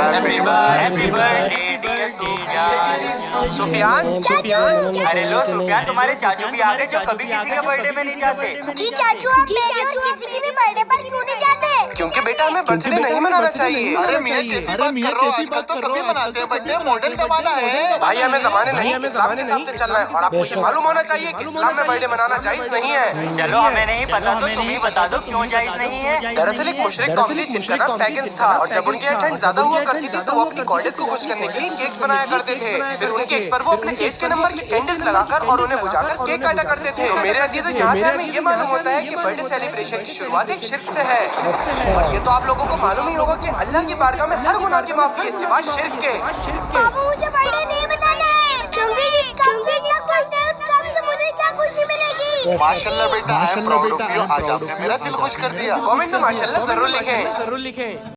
Happy birthday dear Sufiyan. Sufiyan, अरे लो सुफियान, तुम्हारे चाचू भी आ गए जो कभी किसी के बर्थडे में नहीं जाते। जी चाचू, आप मेरे और किसी की भी बर्थडे पर क्यों नहीं जाते? क्योंकि बेटा हमें बर्थडे नहीं मनाना चाहिए। अरे मियाँ कैसी बात कर रहे हो? आजकल तो सभी मनाते हैं बर्थडे, मॉडर्न जमाना है। भाई हमें जमाने नहीं, इस्लाम के हिसाब से चलना है और आपको ये मालूम होना चाहिए कि इस्लाम में बर्थडे मनाना जायज नहीं है। चलो हमें नहीं पता तो तुम ही बता दो क्यों जायज नहीं है। दरअसल एक मुशरिक कौम थी जिनका नाम पैगन्स था और जब उनकी ठंड ज्यादा हुआ करती थी तो वो अपनी गॉडेस को खुश करने के लिए केक्स बनाया करते थे। फिर उन केक्स पर वो अपने एज के नंबर के कैंडल्स लगाकर और उन्हें बुझाकर केक काटा करते थे। तो मेरे अजीजों, यहाँ से हमें ये मालूम होता है कि बर्थडे सेलिब्रेशन की शुरुआत एक शिर्क से है। और ये तो आप लोगों को मालूम ही होगा कि अल्लाह की बारगाह में हर गुनाह की माफी है सिवाय शिर्क के। पापा मुझे बर्थडे नहीं मनाना है क्योंकि जिस काम से इतना खुश है उस काम से मुझे क्या खुशी मिलेगी? माशाल्लाह बेटा, I am proud of you. आज आपने मेरा दिल खुश कर दिया। कमेंट में माशाल्लाह जरूर लिखें।